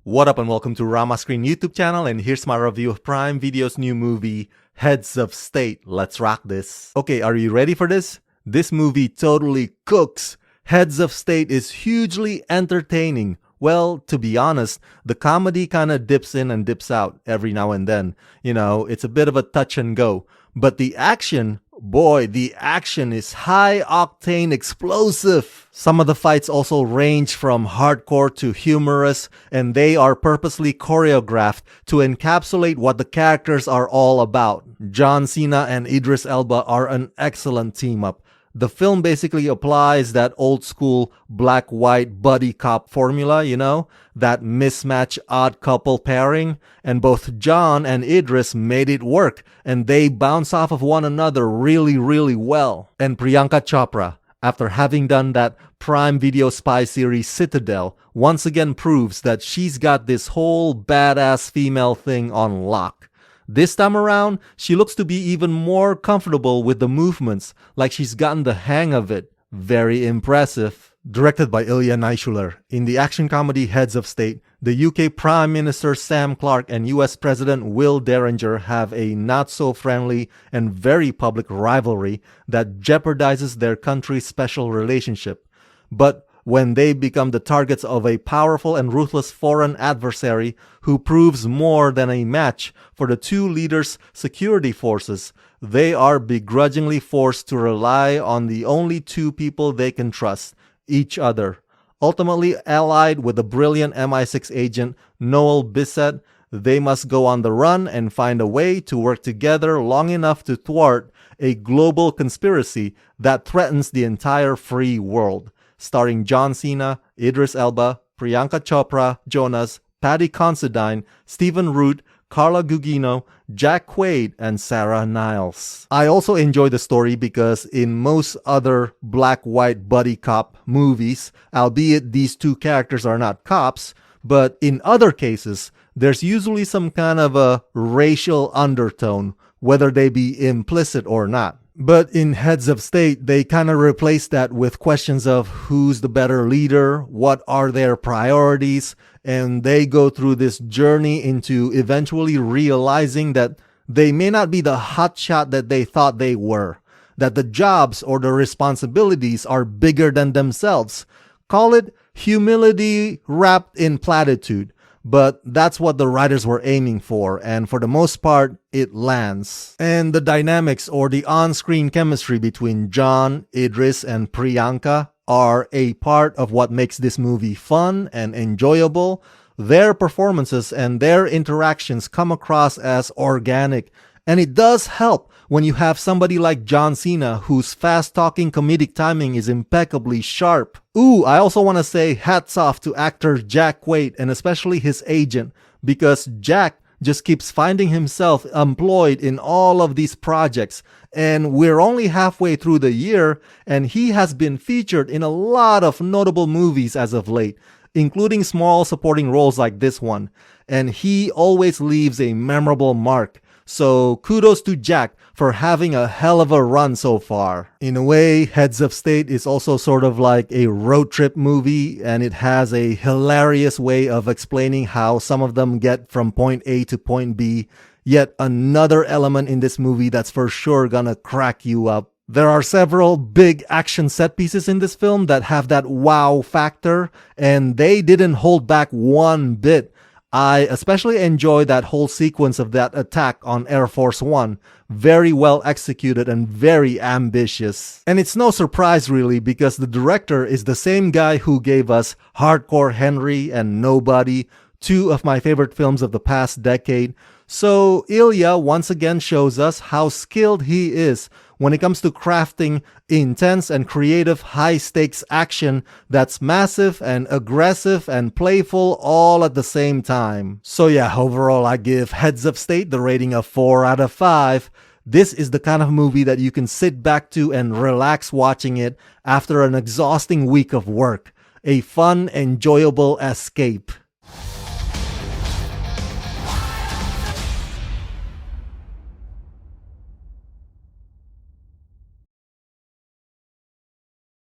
What up and welcome to Rama Screen YouTube channel, and here's my review of Prime Video's new movie, Heads of State. Let's rock this. Okay, are you ready for this? This movie totally cooks. Heads of State is hugely entertaining. Well, to be honest, the comedy kinda dips in and dips out every now and then. You know, it's a bit of a touch and go. But the action, boy, the action is high-octane explosive. Some of the fights also range from hardcore to humorous, and they are purposely choreographed to encapsulate what the characters are all about. John Cena and Idris Elba are an excellent team-up. The film basically applies that old-school black-white buddy cop formula, you know? That mismatch odd couple pairing. And both John and Idris made it work, and they bounce off of one another really well. And Priyanka Chopra, after having done that Prime Video spy series Citadel, once again proves that she's got this whole badass female thing on lock. This time around, she looks to be even more comfortable with the movements, like she's gotten the hang of it. Very impressive. Directed by Ilya Naishuller, in the action comedy Heads of State, the UK Prime Minister Sam Clarke and US President Will Derringer have a not-so-friendly and very public rivalry that jeopardizes their country's special relationship. But when they become the targets of a powerful and ruthless foreign adversary who proves more than a match for the two leaders' security forces, they are begrudgingly forced to rely on the only two people they can trust, each other. Ultimately allied with the brilliant MI6 agent Noel Bissett, they must go on the run and find a way to work together long enough to thwart a global conspiracy that threatens the entire free world. Starring John Cena, Idris Elba, Priyanka Chopra Jonas, Paddy Considine, Stephen Root, Carla Gugino, Jack Quaid, and Sarah Niles. I also enjoy the story because in most other black-white buddy cop movies, albeit these two characters are not cops, but in other cases, there's usually some kind of a racial undertone, whether they be implicit or not. But in Heads of State, they kind of replace that with questions of who's the better leader, what are their priorities, and they go through this journey into eventually realizing that they may not be the hotshot that they thought they were, that the jobs or the responsibilities are bigger than themselves. Call it humility wrapped in platitude. But that's what the writers were aiming for, and for the most part, it lands. And the dynamics or the on-screen chemistry between John, Idris, and Priyanka are a part of what makes this movie fun and enjoyable. Their performances and their interactions come across as organic, and it does help when you have somebody like John Cena whose fast-talking comedic timing is impeccably sharp. Ooh, I also want to say hats off to actor Jack Quaid and especially his agent, because Jack just keeps finding himself employed in all of these projects, and we're only halfway through the year and he has been featured in a lot of notable movies as of late, including small supporting roles like this one, and he always leaves a memorable mark. So kudos to Jack for having a hell of a run so far. In a way, Heads of State is also sort of like a road trip movie, and it has a hilarious way of explaining how some of them get from point A to point B. Yet another element in this movie that's for sure gonna crack you up. There are several big action set pieces in this film that have that wow factor, and they didn't hold back one bit. I especially enjoy that whole sequence of that attack on Air Force One. Very well executed and very ambitious. And it's no surprise really, because the director is the same guy who gave us Hardcore Henry and Nobody, two of my favorite films of the past decade. So Ilya once again shows us how skilled he is when it comes to crafting intense and creative high-stakes action that's massive and aggressive and playful all at the same time. So yeah, overall I give Heads of State the rating of 4 out of 5. This is the kind of movie that you can sit back to and relax watching it after an exhausting week of work. A fun, enjoyable escape.